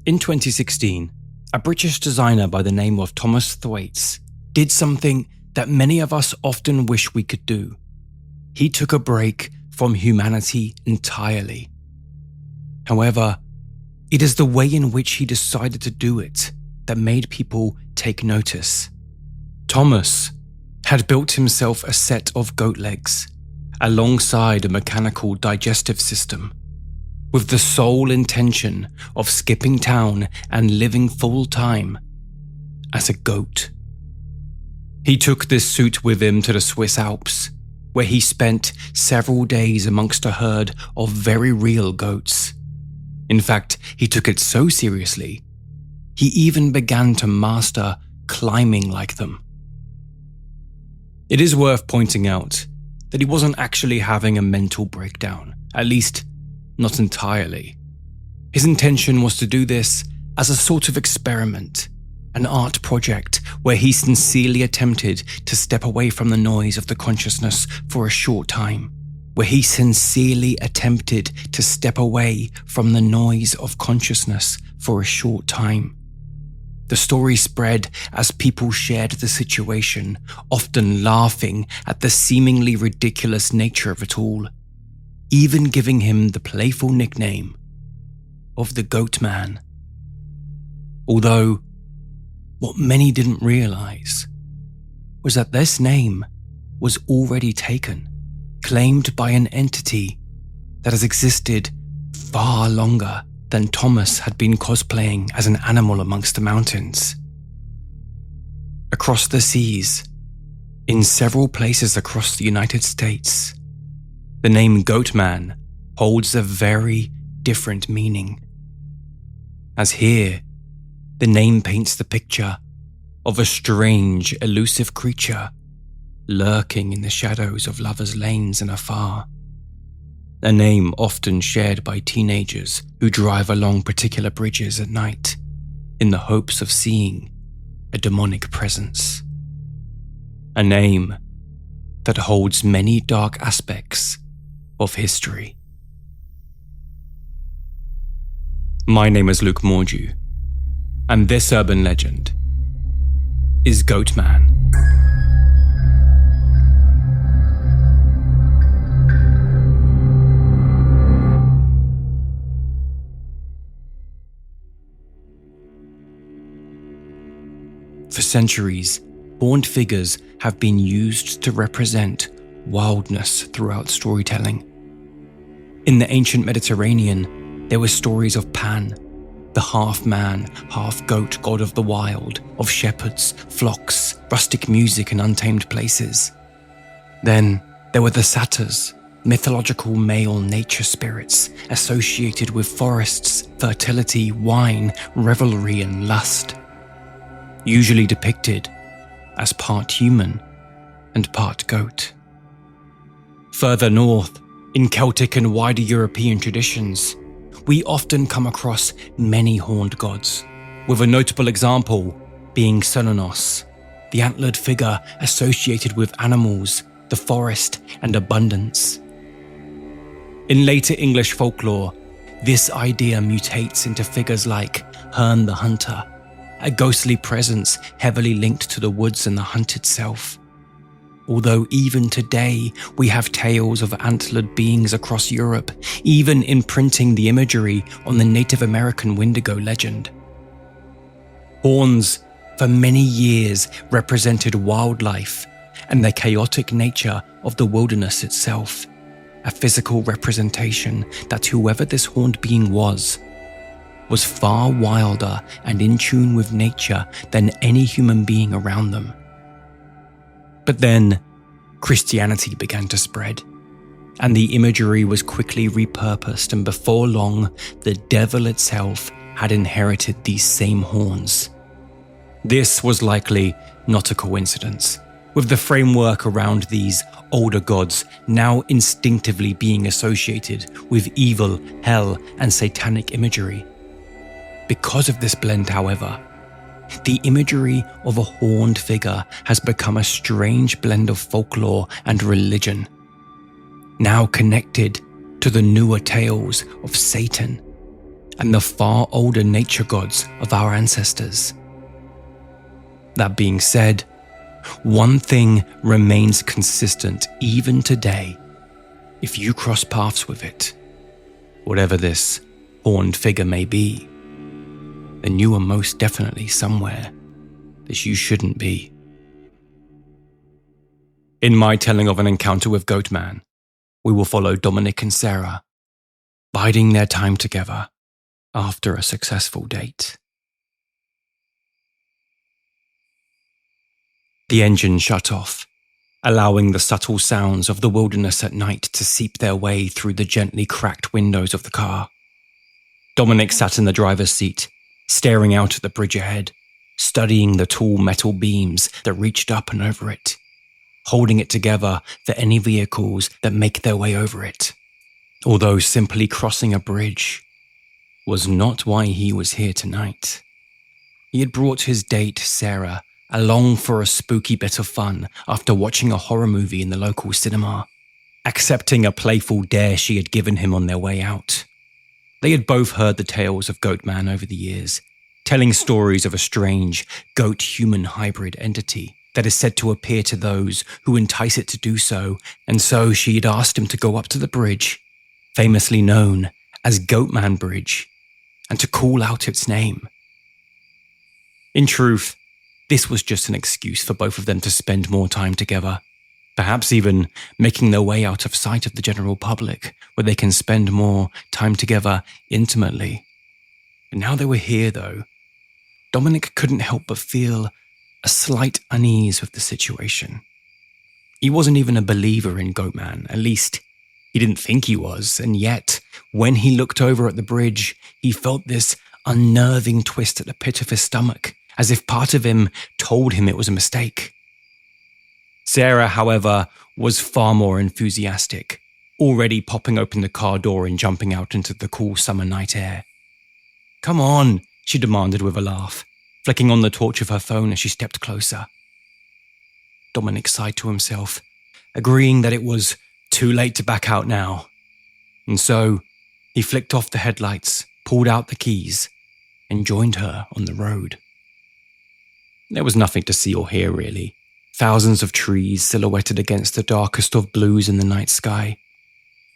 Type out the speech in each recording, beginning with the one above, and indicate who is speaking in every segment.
Speaker 1: In 2016, a British designer by the name of Thomas Thwaites did something that many of us often wish we could do. He took a break from humanity entirely. However, it is the way in which he decided to do it that made people take notice. Thomas had built himself a set of goat legs alongside a mechanical digestive system, with the sole intention of skipping town and living full-time as a goat. He took this suit with him to the Swiss Alps, where he spent several days amongst a herd of very real goats. In fact, he took it so seriously, he even began to master climbing like them. It is worth pointing out that he wasn't actually having a mental breakdown, at least not entirely. His intention was to do this as a sort of experiment, an art project where he sincerely attempted to step away from the noise of the consciousness for a short time. The story spread as people shared the situation, often laughing at the seemingly ridiculous nature of it all, even giving him the playful nickname of the Goatman. Although, what many didn't realize was that this name was already taken, claimed by an entity that has existed far longer than Thomas had been cosplaying as an animal amongst the mountains. Across the seas, in several places across the United States, the name Goatman holds a very different meaning. As here, the name paints the picture of a strange, elusive creature lurking in the shadows of lovers' lanes and afar. A name often shared by teenagers who drive along particular bridges at night in the hopes of seeing a demonic presence. A name that holds many dark aspects of history. My name is Luke Mordew, and this urban legend is Goatman. For centuries, horned figures have been used to represent wildness throughout storytelling. In the ancient Mediterranean, there were stories of Pan, the half-man, half-goat god of the wild, of shepherds, flocks, rustic music and untamed places. Then there were the satyrs, mythological male nature spirits associated with forests, fertility, wine, revelry and lust, usually depicted as part human and part goat. Further north, in Celtic and wider European traditions, we often come across many horned gods, with a notable example being Sononos, the antlered figure associated with animals, the forest, and abundance. In later English folklore, this idea mutates into figures like Herne the Hunter, a ghostly presence heavily linked to the woods and the hunt itself. Although even today we have tales of antlered beings across Europe, even imprinting the imagery on the Native American Wendigo legend. Horns for many years represented wildlife and the chaotic nature of the wilderness itself, a physical representation that whoever this horned being was far wilder and in tune with nature than any human being around them. But then, Christianity began to spread, and the imagery was quickly repurposed, and before long, the devil itself had inherited these same horns. This was likely not a coincidence, with the framework around these older gods now instinctively being associated with evil, hell, and satanic imagery. Because of this blend, however, the imagery of a horned figure has become a strange blend of folklore and religion, now connected to the newer tales of Satan and the far older nature gods of our ancestors. That being said, one thing remains consistent even today. If you cross paths with it, whatever this horned figure may be, then you are most definitely somewhere that you shouldn't be. In my telling of an encounter with Goatman, we will follow Dominic and Sarah, biding their time together after a successful date. The engine shut off, allowing the subtle sounds of the wilderness at night to seep their way through the gently cracked windows of the car. Dominic sat in the driver's seat, staring out at the bridge ahead, studying the tall metal beams that reached up and over it, holding it together for any vehicles that make their way over it. Although simply crossing a bridge was not why he was here tonight. He had brought his date, Sarah, along for a spooky bit of fun after watching a horror movie in the local cinema, accepting a playful dare she had given him on their way out. They had both heard the tales of Goatman over the years, telling stories of a strange goat-human hybrid entity that is said to appear to those who entice it to do so, and so she had asked him to go up to the bridge, famously known as Goatman Bridge, and to call out its name. In truth, this was just an excuse for both of them to spend more time together, perhaps even making their way out of sight of the general public, where they can spend more time together intimately. And now they were here, though, Dominic couldn't help but feel a slight unease with the situation. He wasn't even a believer in Goatman, at least he didn't think he was, and yet, when he looked over at the bridge, he felt this unnerving twist at the pit of his stomach, as if part of him told him it was a mistake. Sarah, however, was far more enthusiastic, already popping open the car door and jumping out into the cool summer night air. "Come on," she demanded with a laugh, flicking on the torch of her phone as she stepped closer. Dominic sighed to himself, agreeing that it was too late to back out now. And so, he flicked off the headlights, pulled out the keys, and joined her on the road. There was nothing to see or hear, really. Thousands of trees silhouetted against the darkest of blues in the night sky.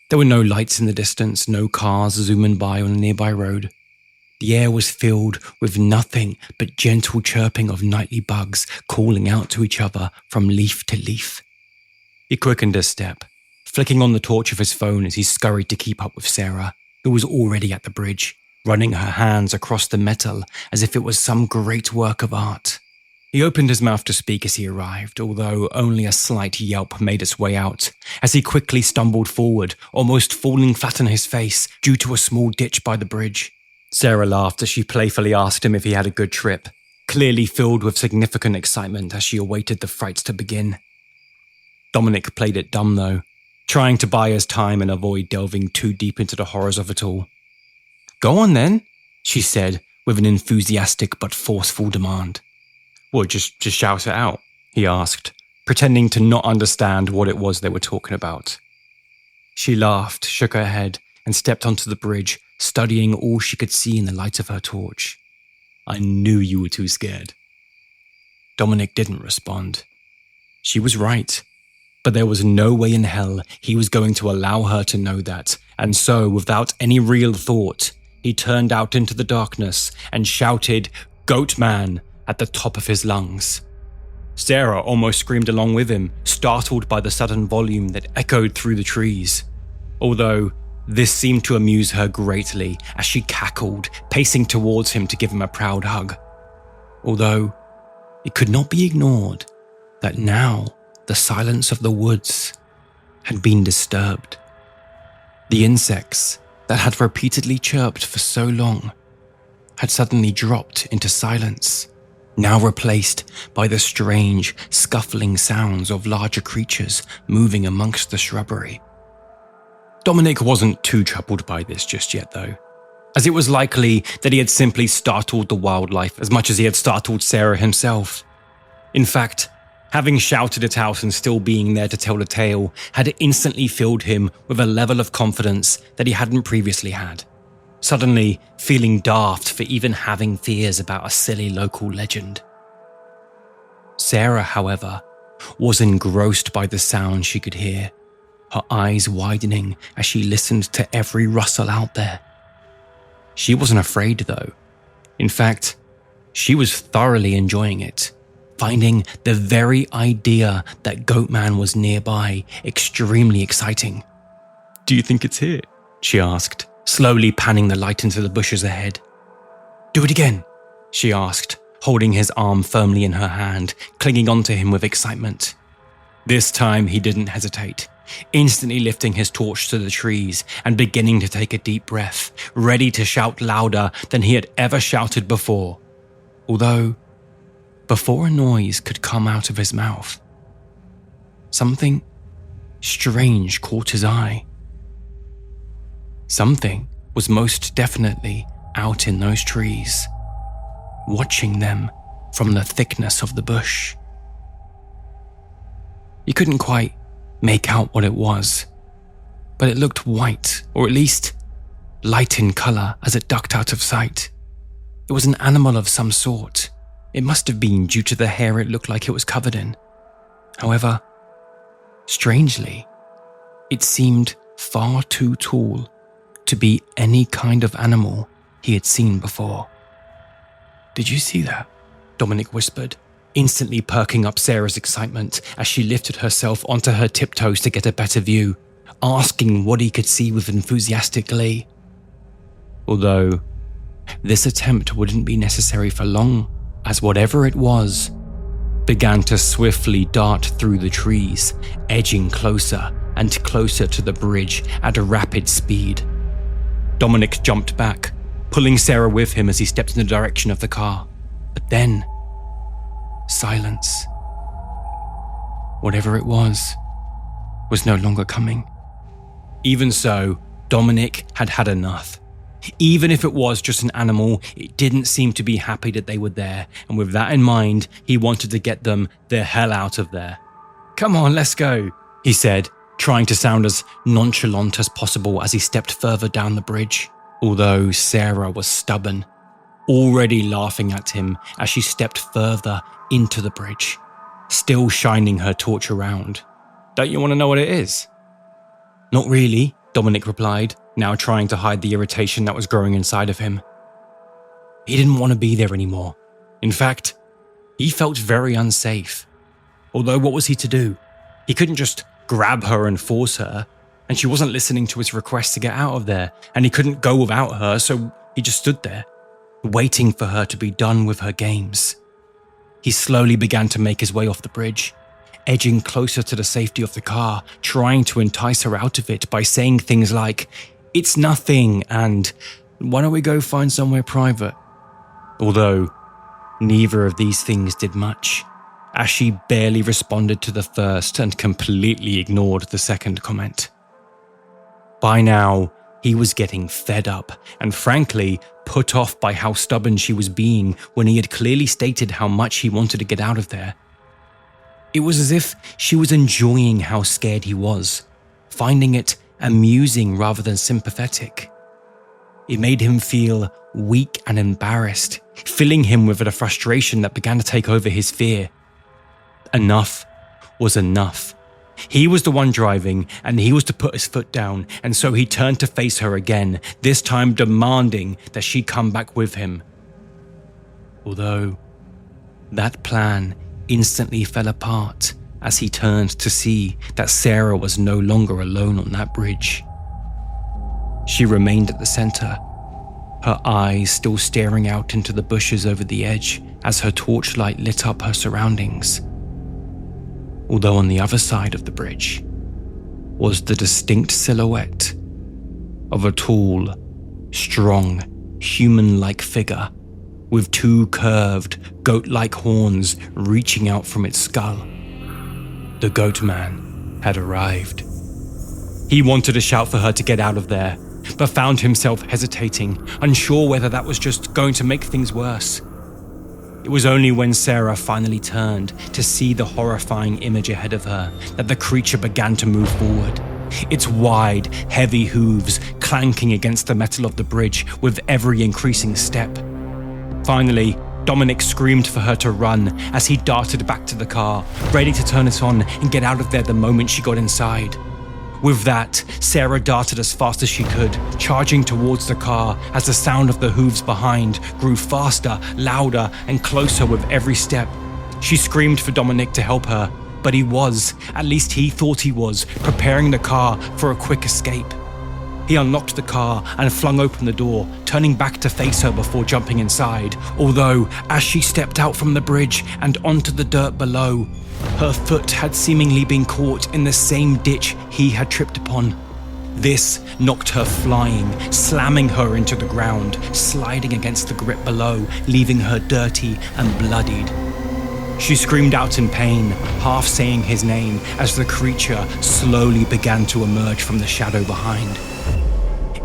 Speaker 1: There were no lights in the distance, no cars zooming by on a nearby road. The air was filled with nothing but gentle chirping of nightly bugs calling out to each other from leaf to leaf. He quickened his step, flicking on the torch of his phone as he scurried to keep up with Sarah, who was already at the bridge, running her hands across the metal as if it was some great work of art. He opened his mouth to speak as he arrived, although only a slight yelp made its way out, as he quickly stumbled forward, almost falling flat on his face due to a small ditch by the bridge. Sarah laughed as she playfully asked him if he had a good trip, clearly filled with significant excitement as she awaited the frights to begin. Dominic played it dumb though, trying to buy his time and avoid delving too deep into the horrors of it all. "Go on then," she said with an enthusiastic but forceful demand. "Well, just shout it out," he asked, pretending to not understand what it was they were talking about. She laughed, shook her head, and stepped onto the bridge, studying all she could see in the light of her torch. "I knew you were too scared." Dominic didn't respond. She was right, but there was no way in hell he was going to allow her to know that, and so, without any real thought, he turned out into the darkness and shouted, "Goatman!" at the top of his lungs. Sarah almost screamed along with him, startled by the sudden volume that echoed through the trees. Although, this seemed to amuse her greatly as she cackled, pacing towards him to give him a proud hug. Although, it could not be ignored that now the silence of the woods had been disturbed. The insects that had repeatedly chirped for so long had suddenly dropped into silence, now replaced by the strange, scuffling sounds of larger creatures moving amongst the shrubbery. Dominic wasn't too troubled by this just yet, though, as it was likely that he had simply startled the wildlife as much as he had startled Sarah himself. In fact, having shouted it out and still being there to tell the tale had instantly filled him with a level of confidence that he hadn't previously had. suddenly feeling daft for even having fears about a silly local legend. Sarah, however, was engrossed by the sound she could hear, her eyes widening as she listened to every rustle out there. She wasn't afraid, though. In fact, she was thoroughly enjoying it, finding the very idea that Goatman was nearby extremely exciting. "Do you think it's here?" she asked, slowly panning the light into the bushes ahead. "Do it again," she asked, holding his arm firmly in her hand, clinging onto him with excitement. This time he didn't hesitate, instantly lifting his torch to the trees and beginning to take a deep breath, ready to shout louder than he had ever shouted before. Although, before a noise could come out of his mouth, something strange caught his eye. Something was most definitely out in those trees, watching them from the thickness of the bush. He couldn't quite make out what it was, but it looked white, or at least light in color as it ducked out of sight. It was an animal of some sort. It must have been due to the hair it looked like it was covered in. However, strangely, it seemed far too tall to be any kind of animal he had seen before. "Did you see that?" Dominic whispered, instantly perking up Sarah's excitement as she lifted herself onto her tiptoes to get a better view, asking what he could see with enthusiastic glee. Although, this attempt wouldn't be necessary for long, as whatever it was began to swiftly dart through the trees, edging closer and closer to the bridge at a rapid speed. Dominic jumped back, pulling Sarah with him as he stepped in the direction of the car. But then, silence. Whatever it was no longer coming. Even so, Dominic had had enough. Even if it was just an animal, it didn't seem to be happy that they were there, and with that in mind, he wanted to get them the hell out of there. "Come on, let's go," he said, trying to sound as nonchalant as possible as he stepped further down the bridge, although Sarah was stubborn, already laughing at him as she stepped further into the bridge, still shining her torch around. "Don't you want to know what it is?" "Not really," Dominic replied, now trying to hide the irritation that was growing inside of him. He didn't want to be there anymore. In fact, he felt very unsafe. Although what was he to do? He couldn't just grab her and force her, and she wasn't listening to his request to get out of there, and he couldn't go without her, so he just stood there, waiting for her to be done with her games. He slowly began to make his way off the bridge, edging closer to the safety of the car, trying to entice her out of it by saying things like, "It's nothing," and "Why don't we go find somewhere private?" Although neither of these things did much, as she barely responded to the first and completely ignored the second comment. By now, he was getting fed up and frankly put off by how stubborn she was being when he had clearly stated how much he wanted to get out of there. It was as if she was enjoying how scared he was, finding it amusing rather than sympathetic. It made him feel weak and embarrassed, filling him with a frustration that began to take over his fear. Enough was enough. He was the one driving, and he was to put his foot down, and so he turned to face her again, this time demanding that she come back with him. Although, that plan instantly fell apart as he turned to see that Sarah was no longer alone on that bridge. She remained at the center, her eyes still staring out into the bushes over the edge as her torchlight lit up her surroundings. Although on the other side of the bridge was the distinct silhouette of a tall, strong, human-like figure with two curved, goat-like horns reaching out from its skull. The Goatman had arrived. He wanted to shout for her to get out of there, but found himself hesitating, unsure whether that was just going to make things worse. It was only when Sarah finally turned to see the horrifying image ahead of her that the creature began to move forward. Its wide, heavy hooves clanking against the metal of the bridge with every increasing step. Finally, Dominic screamed for her to run as he darted back to the car, ready to turn it on and get out of there the moment she got inside. With that, Sarah darted as fast as she could, charging towards the car as the sound of the hooves behind grew faster, louder, and closer with every step. She screamed for Dominic to help her, but he was, at least he thought he was, preparing the car for a quick escape. He unlocked the car and flung open the door, turning back to face her before jumping inside, although, as she stepped out from the bridge and onto the dirt below, her foot had seemingly been caught in the same ditch he had tripped upon. This knocked her flying, slamming her into the ground, sliding against the grip below, leaving her dirty and bloodied. She screamed out in pain, half saying his name as the creature slowly began to emerge from the shadow behind.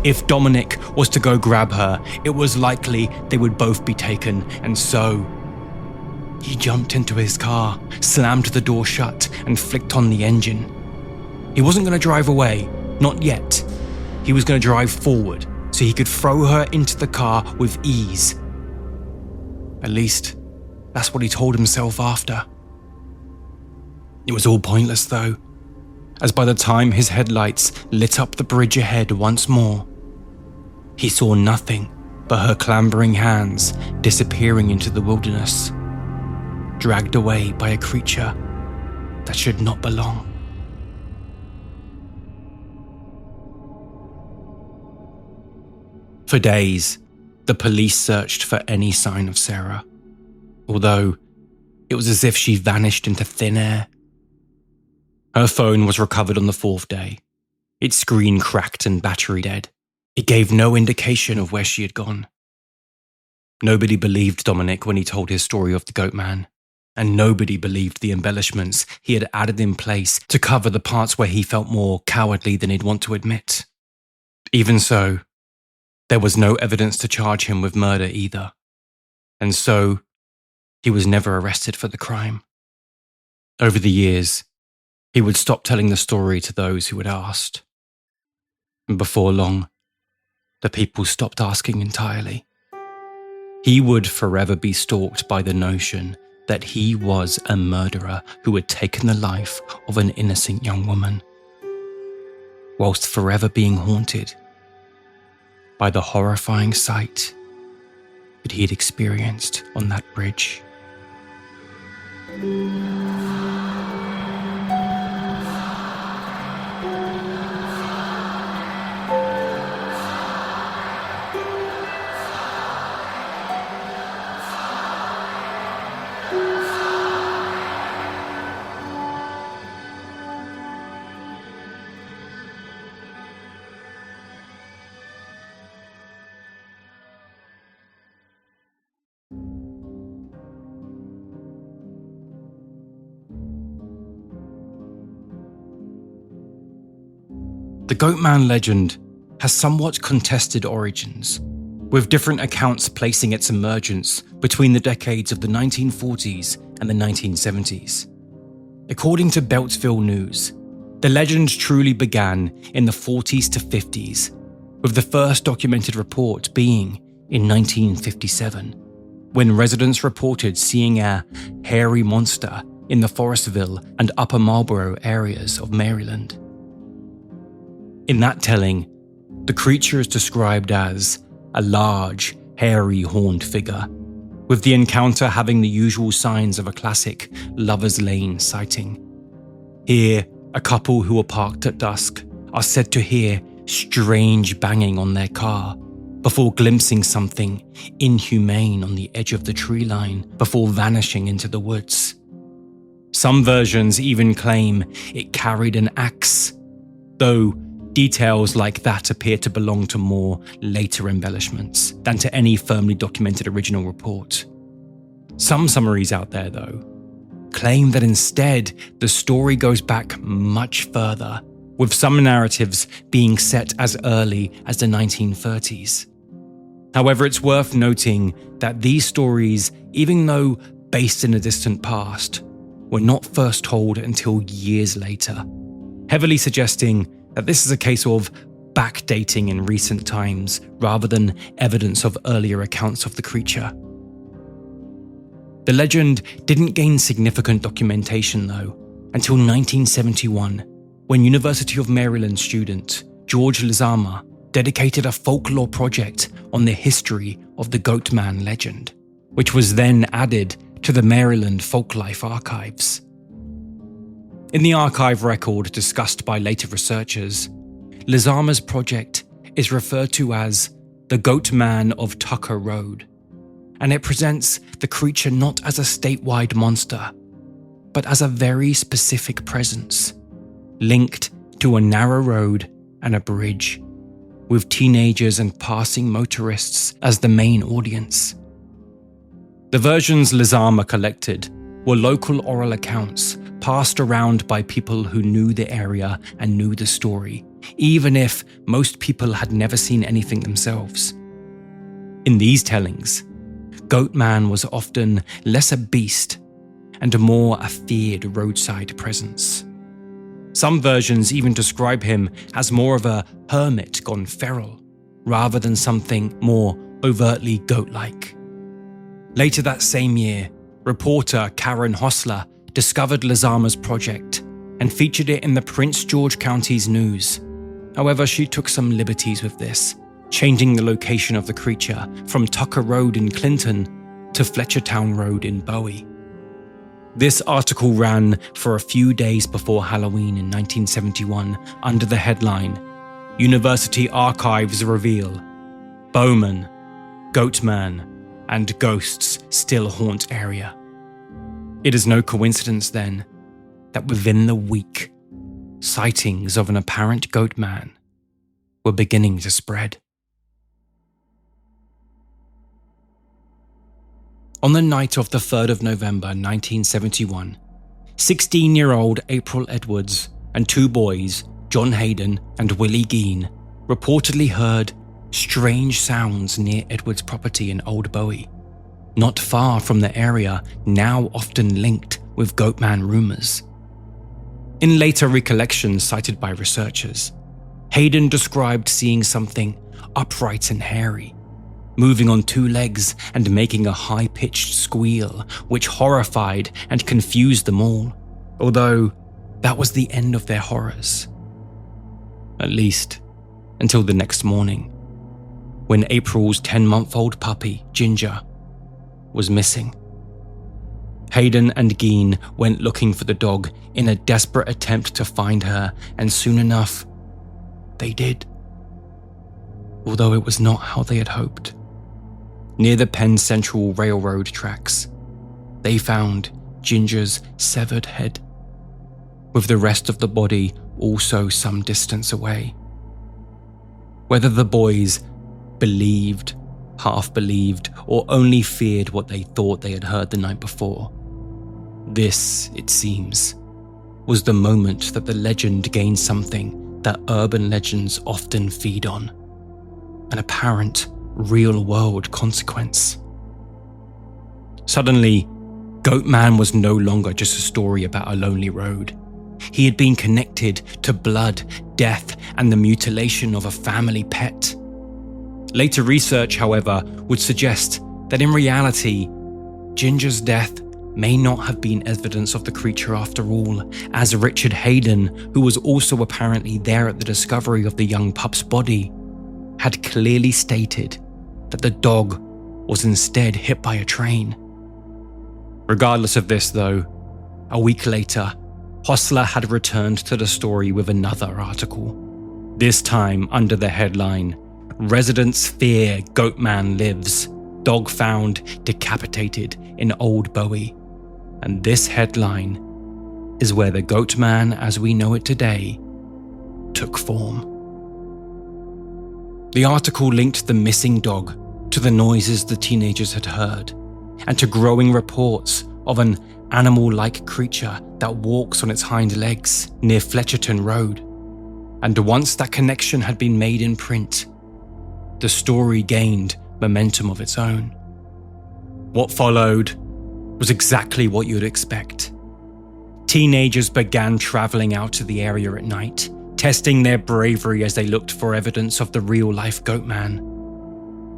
Speaker 1: If Dominic was to go grab her, it was likely they would both be taken, and so he jumped into his car, slammed the door shut, and flicked on the engine. He wasn't going to drive away, not yet. He was going to drive forward so he could throw her into the car with ease. At least, that's what he told himself after. It was all pointless though, as by the time his headlights lit up the bridge ahead once more, he saw nothing but her clambering hands disappearing into the wilderness, dragged away by a creature that should not belong. For days, the police searched for any sign of Sarah, although it was as if she vanished into thin air. Her phone was recovered on the 4th day, its screen cracked and battery dead. It gave no indication of where she had gone. Nobody believed Dominic when he told his story of the Goatman, and nobody believed the embellishments he had added in place to cover the parts where he felt more cowardly than he'd want to admit. Even so, there was no evidence to charge him with murder either, and so he was never arrested for the crime. Over the years, he would stop telling the story to those who had asked, and before long, the people stopped asking entirely. He would forever be stalked by the notion that he was a murderer who had taken the life of an innocent young woman, whilst forever being haunted by the horrifying sight that he had experienced on that bridge. The Goatman legend has somewhat contested origins, with different accounts placing its emergence between the decades of the 1940s and the 1970s. According to Beltsville News, the legend truly began in the 40s to 50s, with the first documented report being in 1957, when residents reported seeing a hairy monster in the Forestville and Upper Marlboro areas of Maryland. In that telling, the creature is described as a large, hairy, horned figure, with the encounter having the usual signs of a classic Lover's Lane sighting. Here, a couple who were parked at dusk are said to hear strange banging on their car before glimpsing something inhumane on the edge of the tree line before vanishing into the woods. Some versions even claim it carried an axe, though details like that appear to belong to more later embellishments than to any firmly documented original report. Some summaries out there, though, claim that instead the story goes back much further, with some narratives being set as early as the 1930s. However, it's worth noting that these stories, even though based in a distant past, were not first told until years later, heavily suggesting that this is a case of backdating in recent times rather than evidence of earlier accounts of the creature. The legend didn't gain significant documentation, though, until 1971, when University of Maryland student George Lizama dedicated a folklore project on the history of the Goatman legend, which was then added to the Maryland Folklife archives. In the archive record discussed by later researchers, Lizama's project is referred to as the Goatman of Tucker Road, and it presents the creature not as a statewide monster, but as a very specific presence, linked to a narrow road and a bridge, with teenagers and passing motorists as the main audience. The versions Lizama collected were local oral accounts passed around by people who knew the area and knew the story, even if most people had never seen anything themselves. In these tellings, Goatman was often less a beast and more a feared roadside presence. Some versions even describe him as more of a hermit gone feral, rather than something more overtly goat-like. Later that same year, reporter Karen Hostler discovered Lizama's project and featured it in the Prince George County's news. However, she took some liberties with this, changing the location of the creature from Tucker Road in Clinton to Fletchertown Road in Bowie. This article ran for a few days before Halloween in 1971 under the headline, University Archives Reveal, Bowman, Goatman, and Ghosts Still Haunt Area. It is no coincidence then that within the week, sightings of an apparent Goatman were beginning to spread. On the night of the 3rd of November 1971, 16-year-old April Edwards and two boys, John Hayden and Willie Gein, reportedly heard strange sounds near Edwards' property in Old Bowie, not far from the area now often linked with Goatman rumours. In later recollections cited by researchers, Hayden described seeing something upright and hairy, moving on two legs and making a high-pitched squeal, which horrified and confused them all, although that was the end of their horrors. At least, until the next morning, when April's 10-month-old puppy, Ginger, was missing. Hayden and Gein went looking for the dog in a desperate attempt to find her, and soon enough, they did. Although it was not how they had hoped. Near the Penn Central Railroad tracks, they found Ginger's severed head, with the rest of the body also some distance away. Whether the boys believed, half believed, or only feared what they thought they had heard the night before, this, it seems, was the moment that the legend gained something that urban legends often feed on: an apparent real-world consequence. Suddenly, Goatman was no longer just a story about a lonely road. He had been connected to blood, death, and the mutilation of a family pet. Later research, however, would suggest that in reality, Ginger's death may not have been evidence of the creature after all, as Richard Hayden, who was also apparently there at the discovery of the young pup's body, had clearly stated that the dog was instead hit by a train. Regardless of this, though, a week later, Hostler had returned to the story with another article, this time under the headline, Residents Fear Goatman Lives, Dog Found Decapitated in Old Bowie. And this headline is where the Goatman as we know it today took form. The article linked the missing dog to the noises the teenagers had heard, and to growing reports of an animal-like creature that walks on its hind legs near Fletcherton Road. And once that connection had been made in print, the story gained momentum of its own. What followed was exactly what you'd expect. Teenagers began traveling out to the area at night, testing their bravery as they looked for evidence of the real-life Goatman.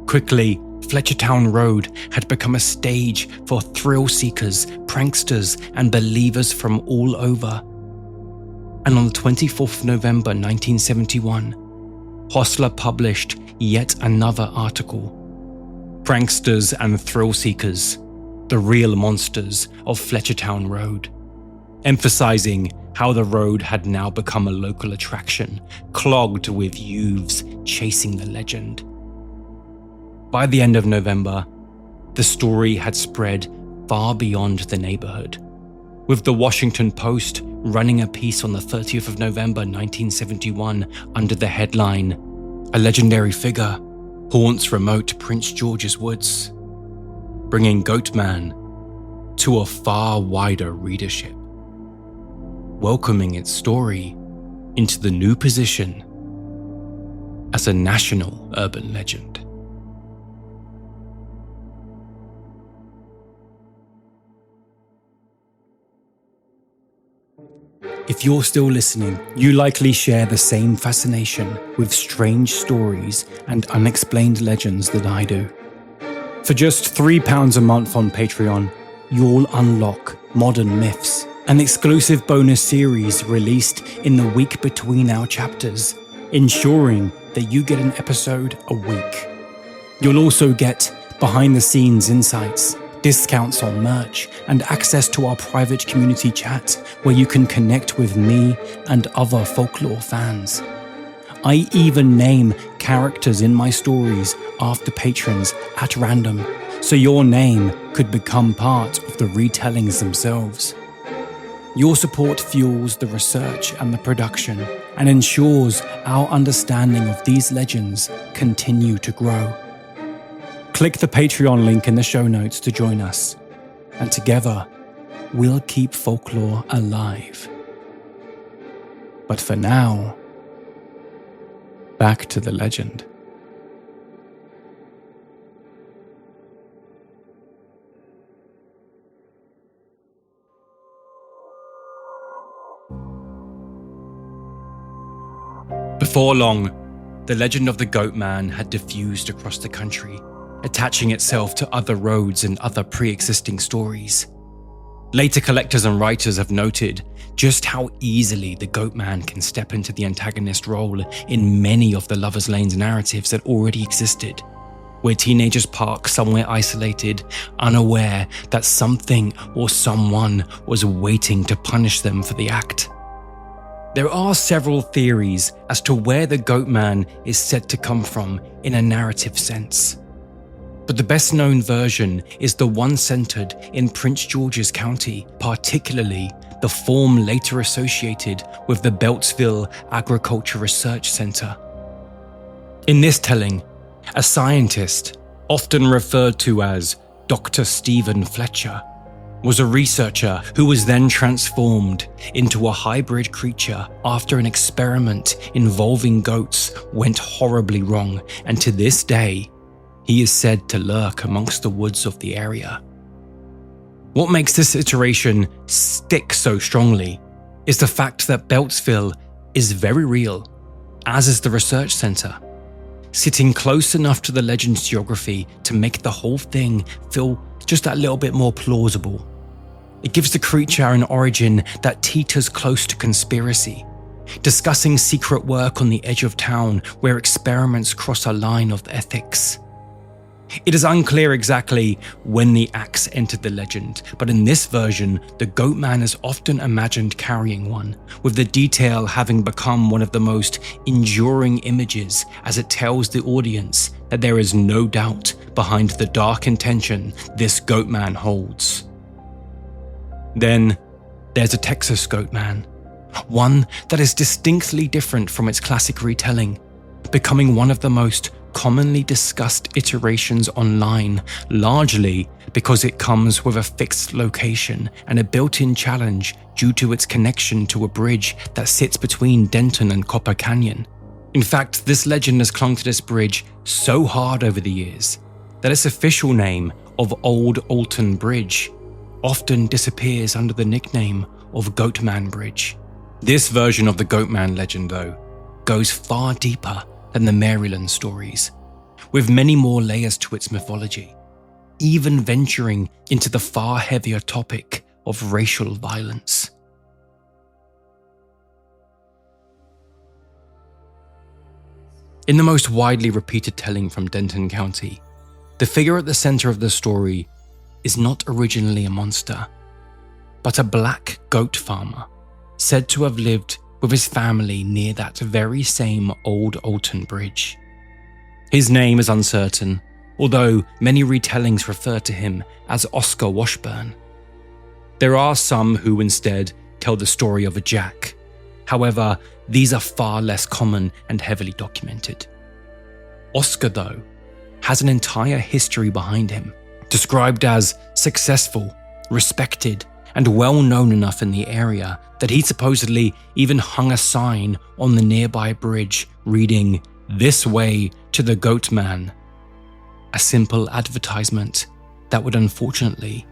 Speaker 1: Quickly, Fletchertown Road had become a stage for thrill-seekers, pranksters, and believers from all over. And on the 24th of November 1971, Hostler published yet another article. Pranksters and thrill-seekers, the real monsters of Fletchertown Road, emphasizing how the road had now become a local attraction, clogged with youths chasing the legend. By the end of November, the story had spread far beyond the neighborhood, with the Washington Post running a piece on the 30th of November 1971 under the headline, "A Legendary Figure Haunts Remote Prince George's Woods," bringing Goatman to a far wider readership, welcoming its story into the new position as a national urban legend. If you're still listening, you likely share the same fascination with strange stories and unexplained legends that I do. For just £3 a month on Patreon, you'll unlock Modern Myths, an exclusive bonus series released in the week between our chapters, ensuring that you get an episode a week. You'll also get behind-the-scenes insights, discounts on merch, and access to our private community chat where you can connect with me and other folklore fans. I even name characters in my stories after patrons at random, so your name could become part of the retellings themselves. Your support fuels the research and the production and ensures our understanding of these legends continue to grow. Click the Patreon link in the show notes to join us, and together we'll keep folklore alive. But for now, back to the legend. Before long, the legend of the Goatman had diffused across the country, attaching itself to other roads and other pre-existing stories. Later collectors and writers have noted just how easily the Goatman can step into the antagonist role in many of the Lover's Lane's narratives that already existed, where teenagers park somewhere isolated, unaware that something or someone was waiting to punish them for the act. There are several theories as to where the Goatman is said to come from in a narrative sense. But the best known version is the one centered in Prince George's County, particularly the form later associated with the Beltsville Agriculture Research Center. In this telling, a scientist, often referred to as Dr. Stephen Fletcher, was a researcher who was then transformed into a hybrid creature after an experiment involving goats went horribly wrong, and to this day, he is said to lurk amongst the woods of the area. What makes this iteration stick so strongly is the fact that Beltsville is very real, as is the research center, sitting close enough to the legend's geography to make the whole thing feel just that little bit more plausible. It gives the creature an origin that teeters close to conspiracy, discussing secret work on the edge of town where experiments cross a line of ethics. It is unclear exactly when the axe entered the legend, but in this version, the Goatman is often imagined carrying one, with the detail having become one of the most enduring images as it tells the audience that there is no doubt behind the dark intention this Goatman holds. Then, there's a Texas Goatman, one that is distinctly different from its classic retelling, becoming one of the most commonly discussed iterations online, largely because it comes with a fixed location and a built-in challenge due to its connection to a bridge that sits between Denton and Copper Canyon. In fact, this legend has clung to this bridge so hard over the years that its official name of Old Alton Bridge often disappears under the nickname of Goatman Bridge. This version of the Goatman legend, though, goes far deeper than the Maryland stories, with many more layers to its mythology, even venturing into the far heavier topic of racial violence. In the most widely repeated telling from Denton County, the figure at the center of the story is not originally a monster, but a black goat farmer said to have lived with his family near that very same old Alton Bridge. His name is uncertain, although many retellings refer to him as Oscar Washburn. There are some who instead tell the story of a Jack. However, these are far less common and heavily documented. Oscar, though, has an entire history behind him, described as successful, respected, and well known enough in the area that he supposedly even hung a sign on the nearby bridge reading, "This way to the Goatman," a simple advertisement that would unfortunately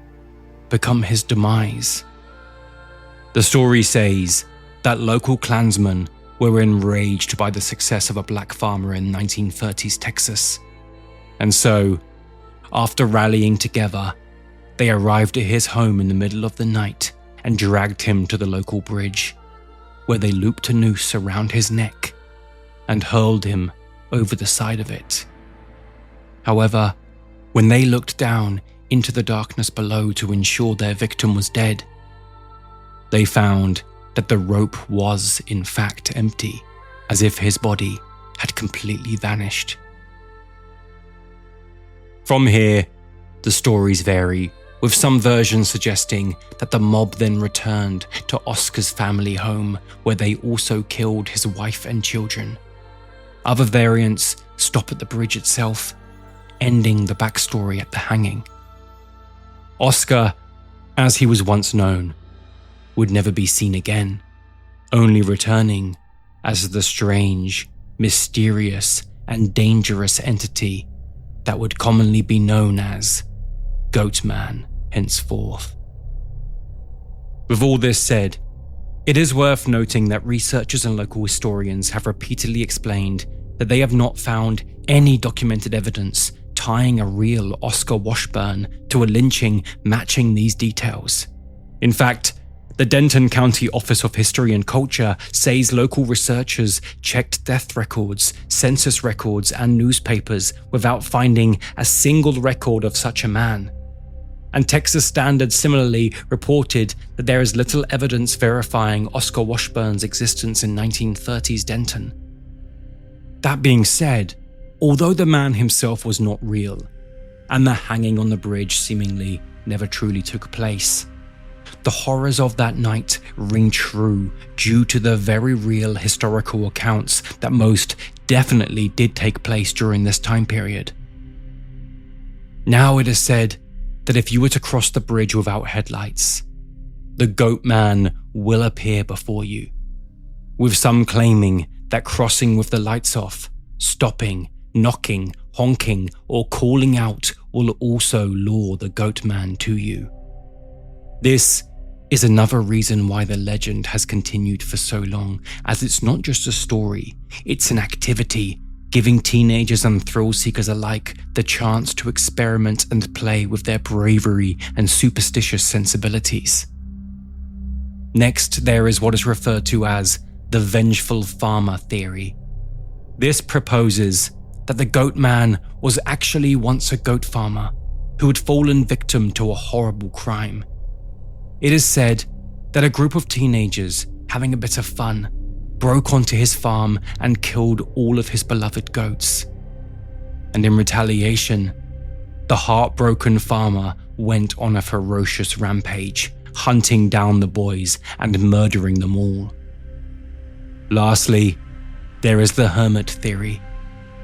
Speaker 1: become his demise. The story says that local Klansmen were enraged by the success of a black farmer in 1930s Texas, and so, after rallying together, they arrived at his home in the middle of the night and dragged him to the local bridge, where they looped a noose around his neck and hurled him over the side of it. However, when they looked down into the darkness below to ensure their victim was dead, they found that the rope was in fact empty, as if his body had completely vanished. From here, the stories vary, with some versions suggesting that the mob then returned to Oscar's family home, where they also killed his wife and children. Other variants stop at the bridge itself, ending the backstory at the hanging. Oscar, as he was once known, would never be seen again, only returning as the strange, mysterious, and dangerous entity that would commonly be known as Goatman henceforth. With all this said, it is worth noting that researchers and local historians have repeatedly explained that they have not found any documented evidence tying a real Oscar Washburn to a lynching matching these details. In fact, the Denton County Office of History and Culture says local researchers checked death records, census records, and newspapers without finding a single record of such a man. And Texas Standard similarly reported that there is little evidence verifying Oscar Washburn's existence in 1930s Denton. That being said, although the man himself was not real, and the hanging on the bridge seemingly never truly took place, the horrors of that night ring true due to the very real historical accounts that most definitely did take place during this time period. Now it is said that if you were to cross the bridge without headlights, the Goatman will appear before you, with some claiming that crossing with the lights off, stopping, knocking, honking, or calling out will also lure the Goatman to you. This is another reason why the legend has continued for so long, as it's not just a story, it's an activity, giving teenagers and thrill-seekers alike the chance to experiment and play with their bravery and superstitious sensibilities. Next, there is what is referred to as the vengeful farmer theory. This proposes that the Goatman was actually once a goat farmer who had fallen victim to a horrible crime. It is said that a group of teenagers, having a bit of fun, broke onto his farm and killed all of his beloved goats. And in retaliation, the heartbroken farmer went on a ferocious rampage, hunting down the boys and murdering them all. Lastly, there is the hermit theory,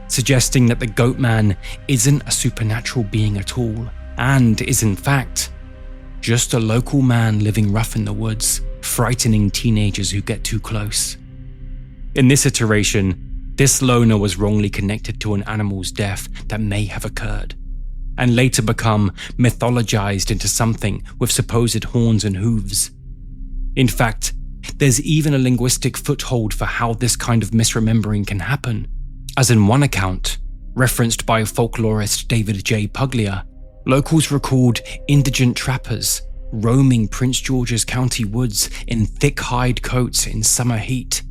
Speaker 1: suggesting that the Goatman isn't a supernatural being at all, and is in fact just a local man living rough in the woods, frightening teenagers who get too close. In this iteration, this loner was wrongly connected to an animal's death that may have occurred, and later become mythologized into something with supposed horns and hooves. In fact, There's even a linguistic foothold for how this kind of misremembering can happen, as in one account, referenced by folklorist David J. Puglia, locals recalled indigent trappers roaming Prince George's County woods in thick hide coats in summer heat,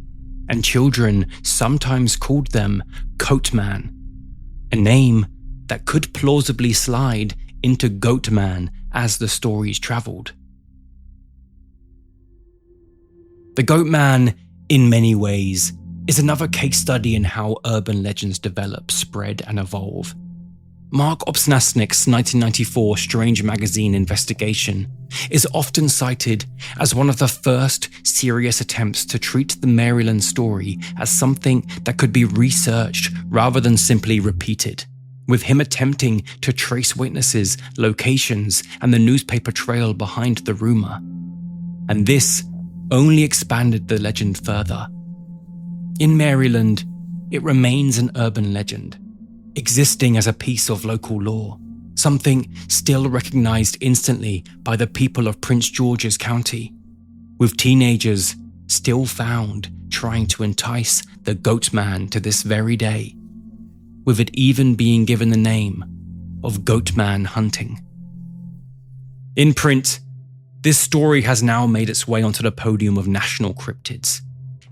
Speaker 1: and children sometimes called them Goatman, a name that could plausibly slide into Goatman as the stories travelled. The Goatman, in many ways, is another case study in how urban legends develop, spread, and evolve. Mark Obsnasnik's 1994 Strange Magazine investigation is often cited as one of the first serious attempts to treat the Maryland story as something that could be researched rather than simply repeated, with him attempting to trace witnesses, locations, and the newspaper trail behind the rumor. And this only expanded the legend further. In Maryland, it remains an urban legend, existing as a piece of local law, something still recognized instantly by the people of Prince George's County, with teenagers still found trying to entice the Goatman to this very day, with it even being given the name of Goatman hunting. In print, this story has now made its way onto the podium of national cryptids,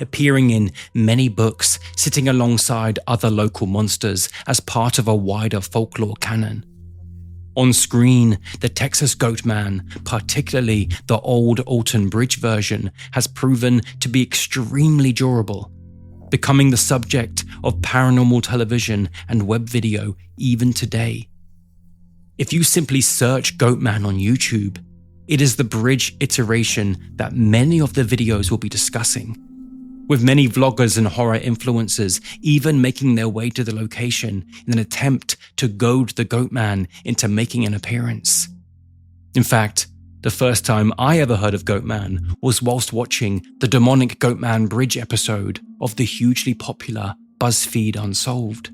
Speaker 1: appearing in many books, sitting alongside other local monsters as part of a wider folklore canon. On screen, the Texas Goatman, particularly the old Alton Bridge version, has proven to be extremely durable, becoming the subject of paranormal television and web video even today. If you simply search Goatman on YouTube, it is the bridge iteration that many of the videos will be discussing, with many vloggers and horror influencers even making their way to the location in an attempt to goad the Goatman into making an appearance. In fact, the first time I ever heard of Goatman was whilst watching the demonic Goatman Bridge episode of the hugely popular BuzzFeed Unsolved.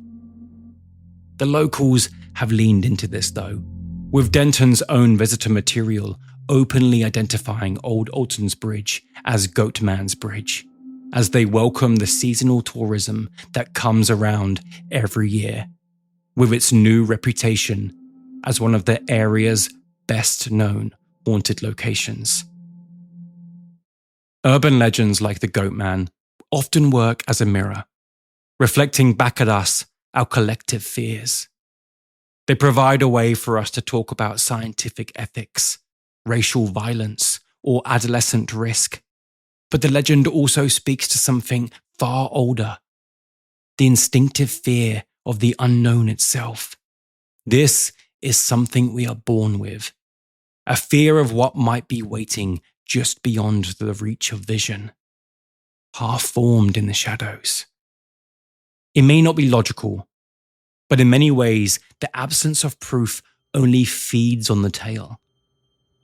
Speaker 1: The locals have leaned into this though, with Denton's own visitor material openly identifying Old Alton's Bridge as Goatman's Bridge, as they welcome the seasonal tourism that comes around every year, with its new reputation as one of the area's best known haunted locations. Urban legends like the Goatman often work as a mirror, reflecting back at us our collective fears. They provide a way for us to talk about scientific ethics, racial violence, or adolescent risk. But the legend also speaks to something far older, the instinctive fear of the unknown itself. This is something we are born with, a fear of what might be waiting just beyond the reach of vision, half-formed in the shadows. It may not be logical, but in many ways, the absence of proof only feeds on the tale,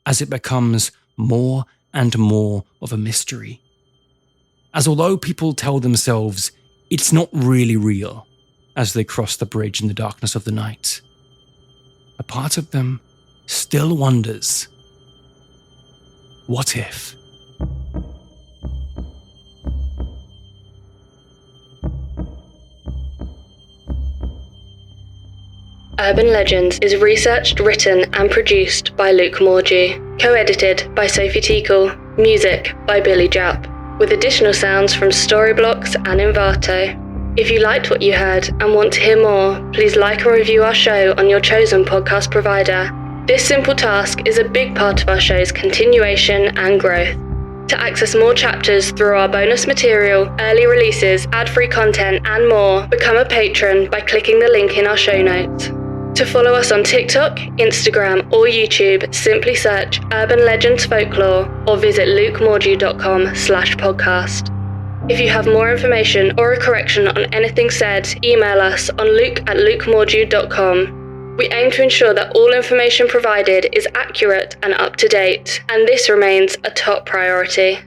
Speaker 1: as it becomes more and more of a mystery. As although people tell themselves it's not really real as they cross the bridge in the darkness of the night, a part of them still wonders, what if?
Speaker 2: Urban Legends is researched, written and produced by Luke Morgie, co-edited by Sophie Tickle, music by Billy Japp, with additional sounds from Storyblocks and Invato. If you liked what you heard and want to hear more, please like and review our show on your chosen podcast provider. This simple task is a big part of our show's continuation and growth. To access more chapters through our bonus material, early releases, ad-free content and more, become a patron by clicking the link in our show notes. To follow us on TikTok, Instagram or YouTube, simply search Urban Legends Folklore or visit lukemorgie.com/podcast. If you have more information or a correction on anything said, email us on luke@lukemorgie.com. We aim to ensure that all information provided is accurate and up to date, and this remains a top priority.